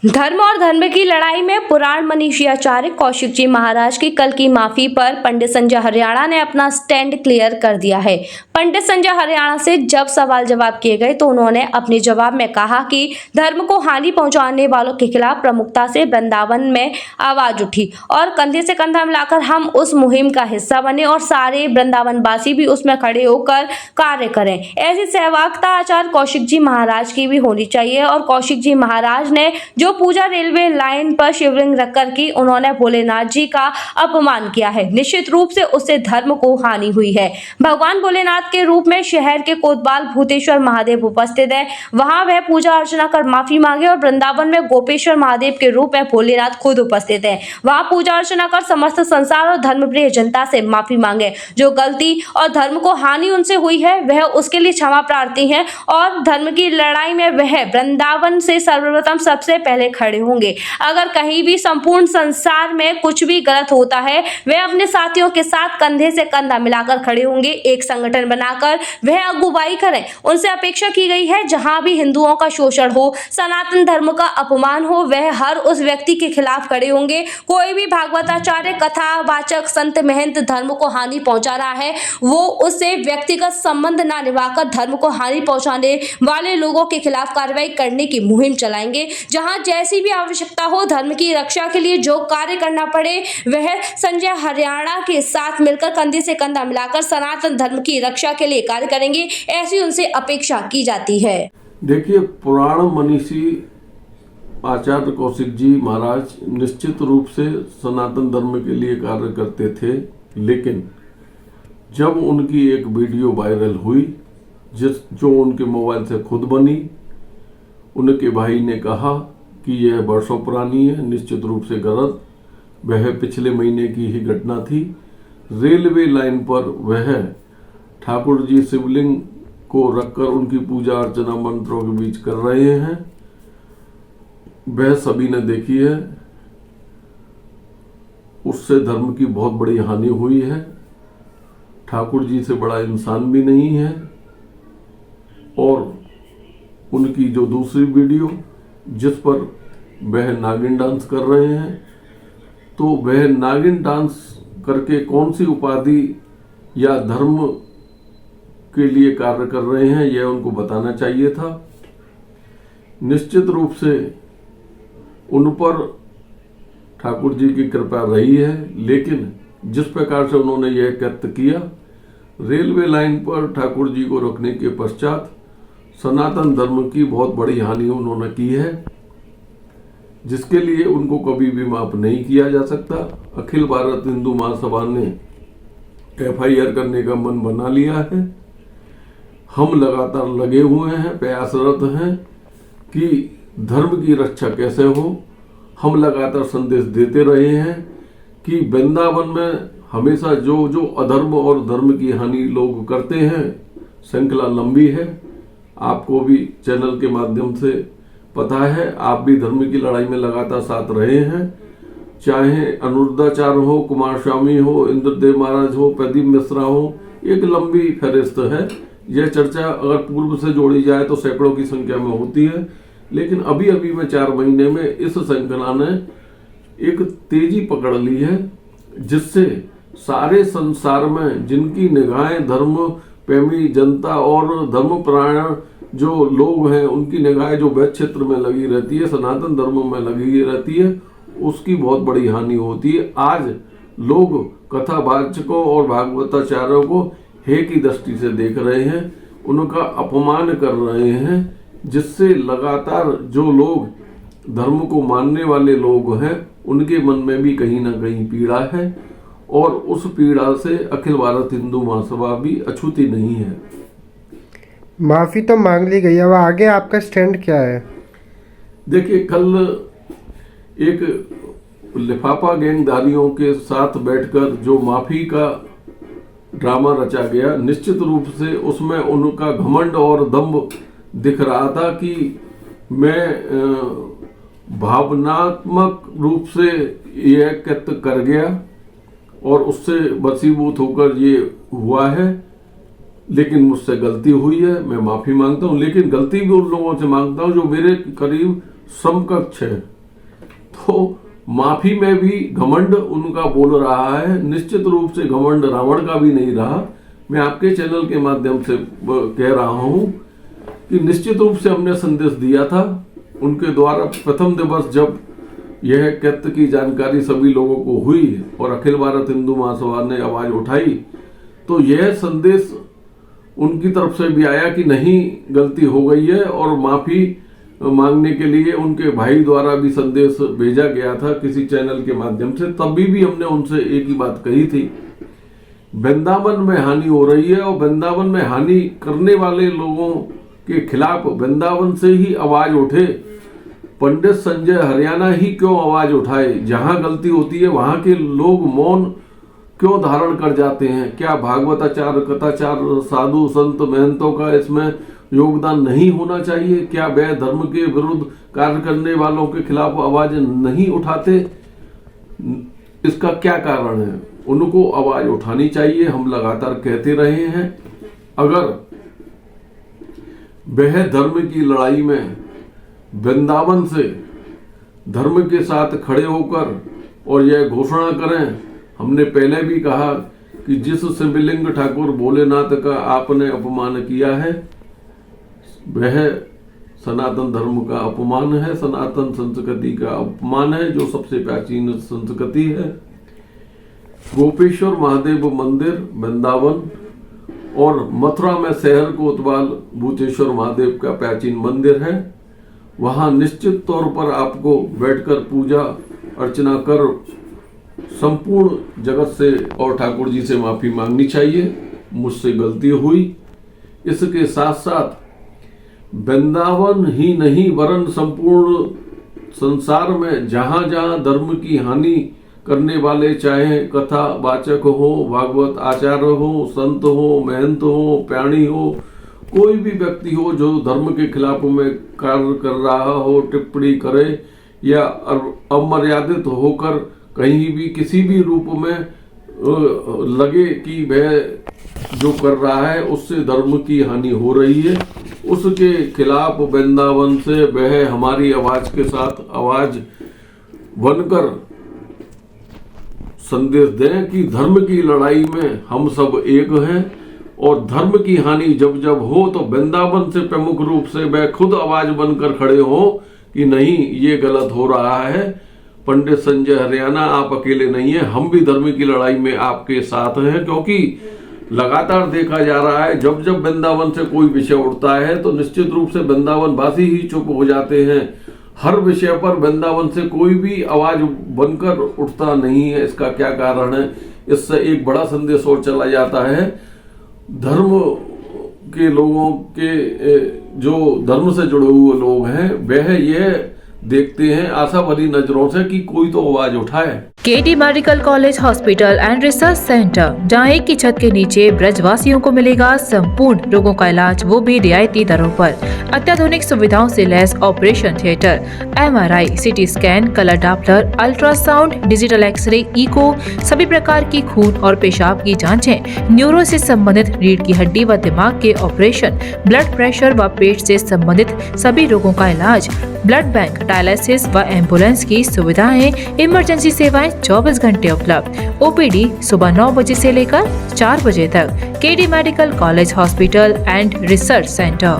धर्म और धर्म की लड़ाई में पुराण मनीषी आचार्य कौशिक जी महाराज की कल की माफी पर पंडित संजय हरियाणा ने अपना स्टैंड क्लियर कर दिया है। पंडित संजय हरियाणा से जब सवाल जवाब किए गए तो उन्होंने अपने जवाब में कहा कि धर्म को हानि पहुंचाने वालों के खिलाफ प्रमुखता से वृंदावन में आवाज उठी और कंधे से कंधा मिलाकर हम उस मुहिम का हिस्सा बने और सारे वृंदावन वासी भी उसमें खड़े होकर कार्य करें। ऐसी सहभागिता आचार्य कौशिक जी महाराज की भी होनी चाहिए। और कौशिक जी महाराज ने जो पूजा रेलवे लाइन पर शिवलिंग रखकर की, उन्होंने भोलेनाथ जी का अपमान किया है। निश्चित रूप से उससे धर्म को हानि हुई है। भगवान भोलेनाथ के रूप में शहर के कोतवाल भूतेश्वर महादेव उपस्थित है, वहां वह पूजा अर्चना कर माफी मांगे। और वृंदावन में गोपेश्वर महादेव के रूप में भोलेनाथ खुद उपस्थित है, वहां पूजा अर्चना कर समस्त संसार और धर्मप्रिय जनता से माफी मांगे। जो गलती और धर्म को हानि उनसे हुई है वह उसके लिए क्षमा प्रार्थी है और धर्म की लड़ाई में वह वृंदावन से सर्वप्रथम सबसे पहले खड़े होंगे। अगर कहीं भी संपूर्ण संसार में कुछ भी गलत होता है वह अपने साथियों के साथ कंधे से कंधा मिलाकर खड़े होंगे, एक संगठन बनाकर वह अगुवाई करें। उनसे अपेक्षा की गई है जहां भी हिंदुओं का शोषण हो, सनातन धर्म का अपमान हो, वह हर उस व्यक्ति के खिलाफ खड़े होंगे। कोई भी भागवताचार्य, कथावाचक, संत, महंत धर्म को हानि पहुंचा रहा है वो उससे व्यक्तिगत संबंध ना निभाकर धर्म को हानि पहुंचाने वाले लोगों के खिलाफ कार्रवाई करने की मुहिम चलाएंगे। जहां जैसी भी आवश्यकता हो, धर्म की रक्षा के लिए जो कार्य करना पड़े वह संजय हरियाणा के साथ मिलकर कंधे से कंधा मिलाकर सनातन धर्म की रक्षा के लिए कार्य करेंगे, ऐसी उनसे अपेक्षा की जाती है। देखिए, पुराण मनीषी आचार्य कौशिक जी महाराज निश्चित रूप से सनातन धर्म के लिए कार्य करते थे, लेकिन जब उनकी एक वीडियो वायरल हुई जो उनके मोबाइल से खुद बनी, उनके भाई ने कहा कि यह वर्षों पुरानी है, निश्चित रूप से गलत। वह पिछले महीने की ही घटना थी। रेलवे लाइन पर वह ठाकुर जी शिवलिंग को रखकर उनकी पूजा अर्चना मंत्रों के बीच कर रहे हैं। वह सभी ने देखी है। उससे धर्म की बहुत बड़ी हानि हुई है। ठाकुर जी से बड़ा इंसान भी नहीं है। और उनकी जो दूसरी वीडियो जिस पर वह नागिन डांस कर रहे हैं, तो वह नागिन डांस करके कौन सी उपाधि या धर्म के लिए कार्य कर रहे हैं यह उनको बताना चाहिए था। निश्चित रूप से उन पर ठाकुर जी की कृपा रही है, लेकिन जिस प्रकार से उन्होंने यह कृत्य किया, रेलवे लाइन पर ठाकुर जी को रखने के पश्चात सनातन धर्म की बहुत बड़ी हानि उन्होंने की है, जिसके लिए उनको कभी भी माफ नहीं किया जा सकता। अखिल भारत हिंदू महासभा ने FIR करने का मन बना लिया है। हम लगातार लगे हुए हैं, प्रयासरत हैं कि धर्म की रक्षा कैसे हो। हम लगातार संदेश देते रहे हैं कि वृंदावन में हमेशा जो अधर्म और धर्म की हानि लोग करते हैं, श्रृंखला लंबी है। आपको भी चैनल के माध्यम से पता है, आप भी धर्म की लड़ाई में लगातार साथ रहे हैं। चाहे अनुरुद्धाचार्य हो, कुमार स्वामी हो, इंद्रदेव महाराज हो, प्रदीप मिश्रा हो, एक लंबी फहरिस्त है। यह चर्चा अगर पूर्व से जोड़ी जाए तो सैकड़ों की संख्या में होती है, लेकिन अभी अभी में 4 महीने में इस श्रृंखला ने एक तेजी पकड़ ली है, जिससे सारे संसार में जिनकी निगाहें धर्म प्रेमी जनता और धर्मपरायण जो लोग हैं उनकी निगाहें जो वैध क्षेत्र में लगी रहती है, सनातन धर्म में लगी रहती है, उसकी बहुत बड़ी हानि होती है। आज लोग कथावाचकों और भागवताचार्यों को हे की दृष्टि से देख रहे हैं, उनका अपमान कर रहे हैं, जिससे लगातार जो लोग धर्म को मानने वाले लोग हैं उनके मन में भी कहीं ना कहीं पीड़ा है, और उस पीड़ा से अखिल भारत हिंदू महासभा भी अछूती नहीं है। माफी तो मांग ली गई है, अब आगे आपका स्टैंड क्या है? देखिए, कल एक लिफाफा गैंगधारियों के साथ बैठकर जो माफी का ड्रामा रचा गया, निश्चित रूप से उसमें उनका घमंड और दम्भ दिख रहा था कि मैं भावनात्मक रूप से यह कृत्य कर गया और उससे वशीभूत होकर ये हुआ है, लेकिन मुझसे गलती हुई है, मैं माफी मांगता हूं। लेकिन गलती भी उन लोगों से मांगता हूं जो मेरे करीब समकक्ष है, तो माफी में भी घमंड उनका बोल रहा है। निश्चित रूप से घमंड रावण का भी नहीं रहा। मैं आपके चैनल के माध्यम से कह रहा हूं कि निश्चित रूप से हमने संदेश दिया था उनके द्वारा। प्रथम दिवस जब यह कृत्य की जानकारी सभी लोगों को हुई और अखिल भारत हिंदू महासभा ने आवाज उठाई, तो यह संदेश उनकी तरफ से भी आया कि नहीं, गलती हो गई है, और माफी मांगने के लिए उनके भाई द्वारा भी संदेश भेजा गया था किसी चैनल के माध्यम से। तभी भी हमने उनसे एक ही बात कही थी, वृंदावन में हानि हो रही है और वृंदावन में हानि करने वाले लोगों के खिलाफ वृंदावन से ही आवाज उठे। पंडित संजय हरियाणा ही क्यों आवाज उठाए? जहां गलती होती है वहां के लोग मौन क्यों धारण कर जाते हैं? क्या भागवताचार, कथाचार, साधु संत महंतों का इसमें योगदान नहीं होना चाहिए? क्या वे धर्म के विरुद्ध कार्य करने वालों के खिलाफ आवाज नहीं उठाते? इसका क्या कारण है? उनको आवाज उठानी चाहिए। हम लगातार कहते रहे हैं, अगर वह धर्म की लड़ाई में वृंदावन से धर्म के साथ खड़े होकर और यह घोषणा करें, हमने पहले भी कहा कि जिस शिवलिंग ठाकुर भोलेनाथ का आपने अपमान किया है वह सनातन धर्म का अपमान है, सनातन संस्कृति का अपमान है, जो सबसे प्राचीन संस्कृति है। गोपेश्वर महादेव मंदिर वृंदावन और मथुरा में शहर कोतवाल भूतेश्वर महादेव का प्राचीन मंदिर है। वहां निश्चित तौर पर आपको बैठकर पूजा अर्चना कर संपूर्ण जगत से और ठाकुर जी से माफी मांगनी चाहिए, मुझसे गलती हुई। इसके साथ साथ वृंदावन ही नहीं वरन संपूर्ण संसार में जहां जहां धर्म की हानि करने वाले, चाहे कथा वाचक हो, भागवत आचार्य हो, संत हो, महंत हो, प्राणी हो, कोई भी व्यक्ति हो जो धर्म के खिलाफ में कार्य कर रहा हो, टिप्पणी करे या अमर्यादित होकर कहीं भी किसी भी रूप में लगे कि वह जो कर रहा है उससे धर्म की हानि हो रही है, उसके खिलाफ वृंदावन से वह हमारी आवाज के साथ आवाज बनकर संदेश दें कि धर्म की लड़ाई में हम सब एक हैं और धर्म की हानि जब जब हो तो वृंदावन से प्रमुख रूप से वह खुद आवाज बनकर खड़े हो कि नहीं, ये गलत हो रहा है। पंडित संजय हरियाणा, आप अकेले नहीं हैं, हम भी धर्म की लड़ाई में आपके साथ हैं, क्योंकि लगातार देखा जा रहा है जब जब वृंदावन से कोई विषय उठता है तो निश्चित रूप से वृंदावन वासी ही चुप हो जाते हैं। हर विषय पर वृंदावन से कोई भी आवाज बनकर उठता नहीं है। इसका क्या कारण है? इससे एक बड़ा संदेश और चला जाता है, धर्म के लोगों के जो धर्म से जुड़े हुए लोग हैं वह यह देखते हैं आशा भरी नजरों से कि कोई तो आवाज उठाए। KD medical college hospital and research centre, जहां एक की छत के नीचे ब्रजवासियों को मिलेगा संपूर्ण रोगों का इलाज, वो भी रियायती दरों पर। अत्याधुनिक सुविधाओं से लैस operation theatre, MRI, CT scan, colour Doppler, ultrasound, digital x-ray, echo, सभी प्रकार की खून और पेशाब की जांचें, न्यूरो से संबंधित रीढ़ की हड्डी व दिमाग के ऑपरेशन, ब्लड प्रेशर व पेट से संबंधित सभी रोगों का इलाज, ब्लड बैंक, डायलिसिस व एम्बुलेंस की सुविधाएं, इमरजेंसी सेवाएं 24 घंटे उपलब्ध। OPD सुबह 9 बजे से लेकर 4 बजे तक। KD medical college hospital and research centre.